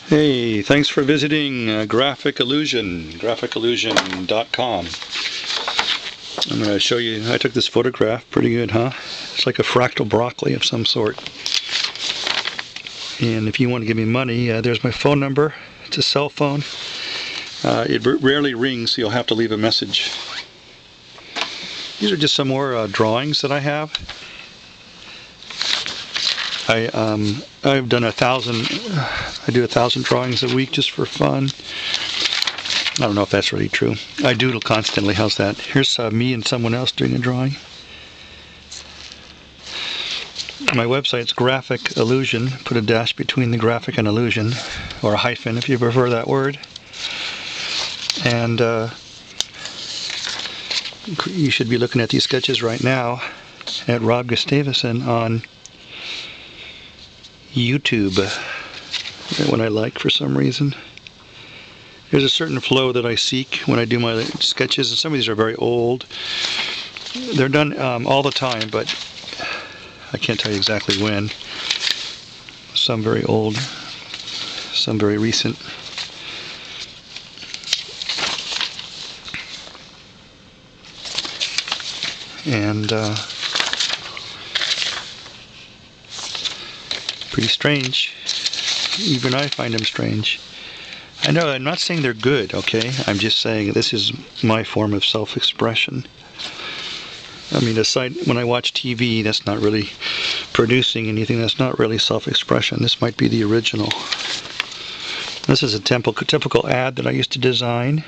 Hey, thanks for visiting Graphic Illusion, graphicillusion.com. I'm going to show you, I took this photograph, pretty good, huh? It's like a fractal broccoli of some sort. And if you want to give me money, there's my phone number. It's a cell phone. It rarely rings, so you'll have to leave a message. These are just some more drawings that I have. I've done 1,000. I do 1,000 drawings a week just for fun. I don't know if that's really true. I doodle constantly. How's that? Here's me and someone else doing a drawing. My website's Graphic Illusion. Put a dash between the graphic and illusion, or a hyphen if you prefer that word. And you should be looking at these sketches right now at Rob Gustaveson on YouTube. That one I like for some reason. There's a certain flow that I seek when I do my sketches, and some of these are very old. They're done all the time, but I can't tell you exactly when. Some very old, some very recent. And pretty strange. Even I find them strange. I know, I'm not saying they're good, okay? I'm just saying this is my form of self-expression. I mean, aside when I watch TV, that's not really producing anything. That's not really self-expression. This might be the original. This is a typical ad that I used to design.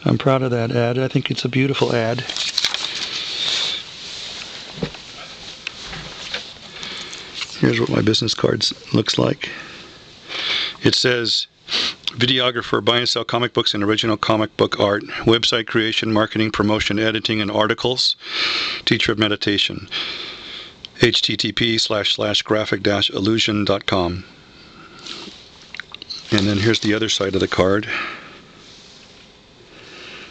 I'm proud of that ad. I think it's a beautiful ad. Here's what my business card looks like. It says, videographer, buy and sell comic books and original comic book art, website creation, marketing, promotion, editing, and articles, teacher of meditation, http://graphic-illusion.com. And then here's the other side of the card.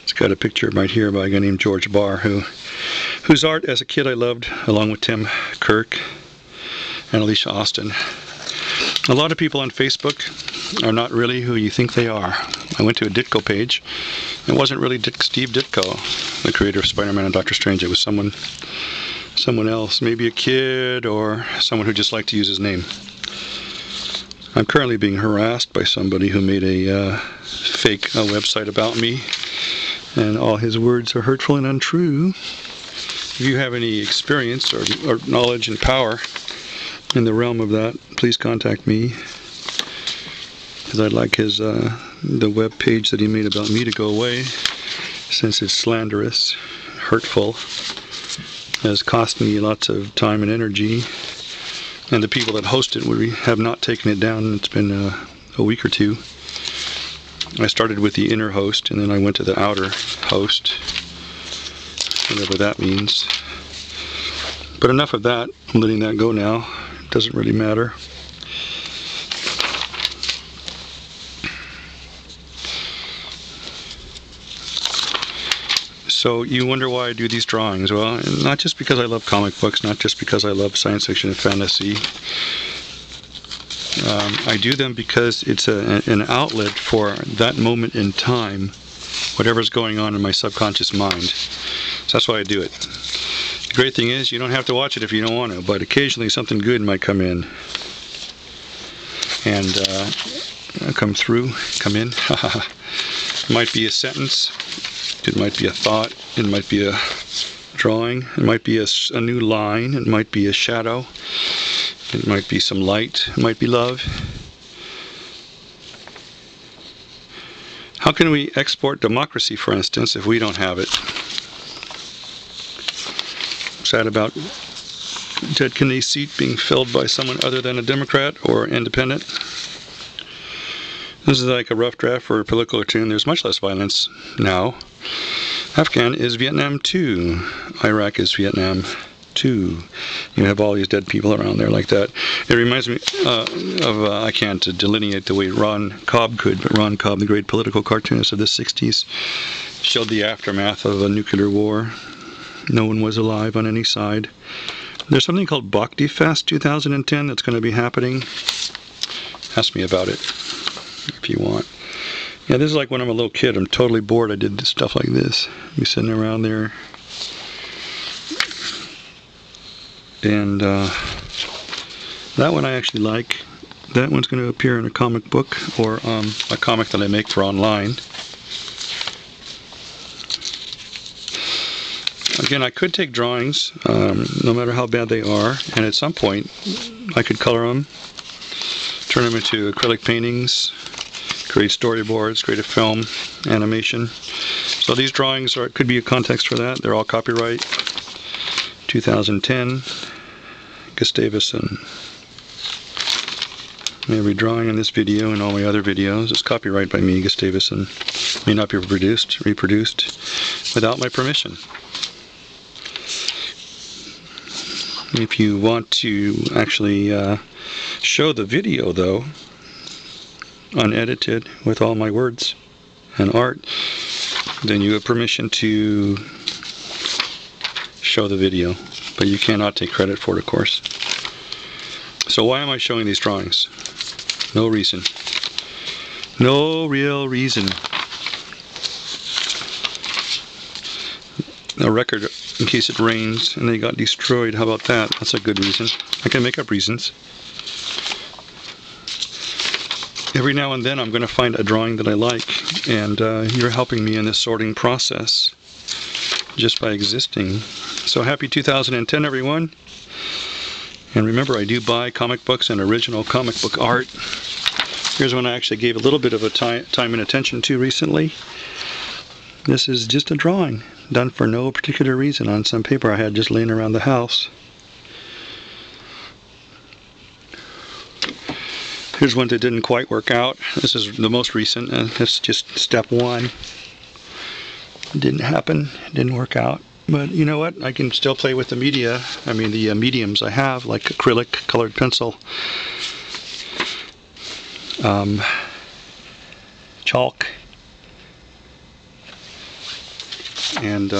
It's got a picture right here by a guy named George Barr, whose art as a kid I loved, along with Tim Kirk and Alicia Austin. A lot of people on Facebook are not really who you think they are. I went to a Ditko page. It wasn't really Steve Ditko, the creator of Spider-Man and Doctor Strange. It was someone else, maybe a kid or someone who just liked to use his name. I'm currently being harassed by somebody who made a fake website about me, and all his words are hurtful and untrue. If you have any experience or knowledge and power in the realm of that, please contact me, because I'd like the web page that he made about me to go away, since it's slanderous, hurtful, has cost me lots of time and energy, and the people that host it have not taken it down. It's been a week or two. I started with the inner host, and then I went to the outer host, whatever that means. But enough of that. I'm letting that go now. It doesn't really matter. So you wonder why I do these drawings. Well, not just because I love comic books, not just because I love science fiction and fantasy. I do them because it's an outlet for that moment in time, whatever's going on in my subconscious mind. So that's why I do it. The great thing is, you don't have to watch it if you don't want to, but occasionally something good might come in. And come in. It might be a sentence, it might be a thought, it might be a drawing, it might be a new line, it might be a shadow, it might be some light, it might be love. How can we export democracy, for instance, if we don't have it? Sad about Ted Kennedy's seat being filled by someone other than a Democrat or independent. This is like a rough draft for a political cartoon. There's much less violence now. Afghan is Vietnam too. Iraq is Vietnam too. You have all these dead people around there like that. It reminds me of, I can't delineate the way Ron Cobb could, but Ron Cobb, the great political cartoonist of the 60s, showed the aftermath of a nuclear war. No one was alive on any side. There's something called Bhakti Fest 2010 that's going to be happening Ask me about it if you want. Yeah, this is like when I'm a little kid. I'm totally bored. I did stuff like this. Be sitting around there. And that one I actually like. That one's going to appear in a comic book or a comic that I make for online. Again, I could take drawings, no matter how bad they are, and at some point I could color them, turn them into acrylic paintings, create storyboards, create a film, animation. So these drawings could be a context for that. They're all copyright 2010, Gustaveson. Every drawing in this video and all my other videos is copyright by me, Gustaveson. May not be reproduced without my permission. If you want to actually show the video, though, unedited with all my words and art, then you have permission to show the video, but you cannot take credit for it, of course. So why am I showing these drawings? No reason. No real reason. A record in case it rains and they got destroyed. How about that? That's a good reason. I can make up reasons. Every now and then I'm going to find a drawing that I like, and you're helping me in this sorting process just by existing. So happy 2010, everyone. And remember, I do buy comic books and original comic book art. Here's one I actually gave a little bit of a time and attention to recently. This is just a drawing done for no particular reason on some paper I had just laying around the house. Here's one that didn't quite work out. This is the most recent, and it's just step one. It didn't happen, it didn't work out. But you know what? I can still play with the media. I mean, the mediums I have, like acrylic, colored pencil, chalk, and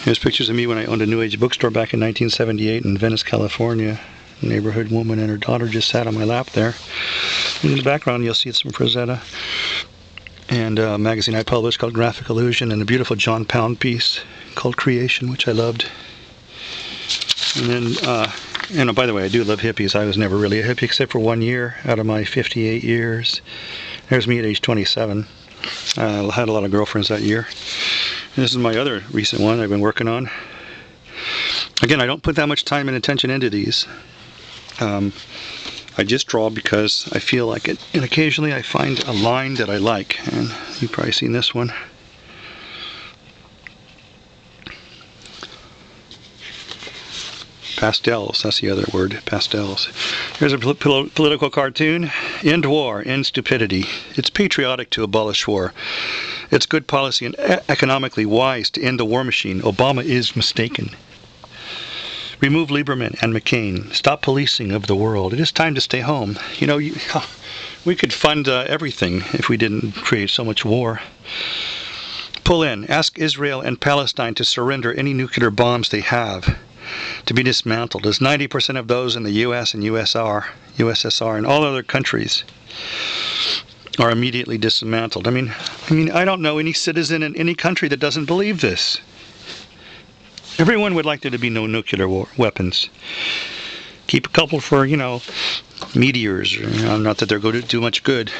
here's pictures of me when I owned a New Age bookstore back in 1978 in Venice, California. A neighborhood woman and her daughter just sat on my lap there. In the background, you'll see some Frazetta and a magazine I published called Graphic Illusion, and a beautiful John Pound piece called Creation, which I loved. And then, and by the way, I do love hippies. I was never really a hippie except for 1 year out of my 58 years. There's me at age 27. I had a lot of girlfriends that year. And this is my other recent one I've been working on. Again, I don't put that much time and attention into these. I just draw because I feel like it, and occasionally I find a line that I like, and you've probably seen this one. Pastels, that's the other word, pastels. Here's a political cartoon. End war, end stupidity. It's patriotic to abolish war. It's good policy and economically wise to end the war machine. Obama is mistaken. Remove Lieberman and McCain. Stop policing of the world. It is time to stay home. You know, we could fund everything if we didn't create so much war. Pull in. Ask Israel and Palestine to surrender any nuclear bombs they have to be dismantled, as 90% of those in the U.S. and USSR and all other countries are immediately dismantled. I mean, I don't know any citizen in any country that doesn't believe this. Everyone would like there to be no nuclear weapons. Keep a couple for, you know, meteors. Not that they're going to do much good.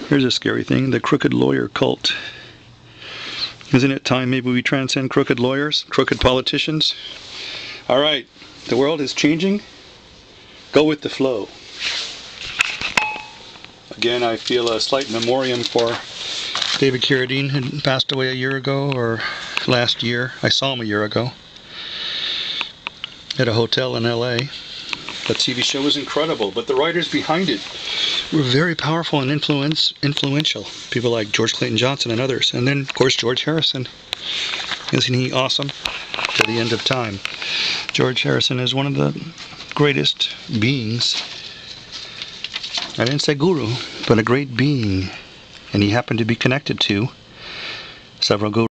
Here's a scary thing, the crooked lawyer cult. Isn't it time maybe we transcend crooked lawyers, crooked politicians? All right, the world is changing. Go with the flow. Again, I feel a slight memoriam for David Carradine, who passed away a year ago, or last year. I saw him a year ago at a hotel in LA. The TV show was incredible, but the writers behind it were very powerful and influential. People like George Clayton Johnson and others. And then, of course, George Harrison. Isn't he awesome? To the end of time. George Harrison is one of the greatest beings. I didn't say guru, but a great being. And he happened to be connected to several gurus.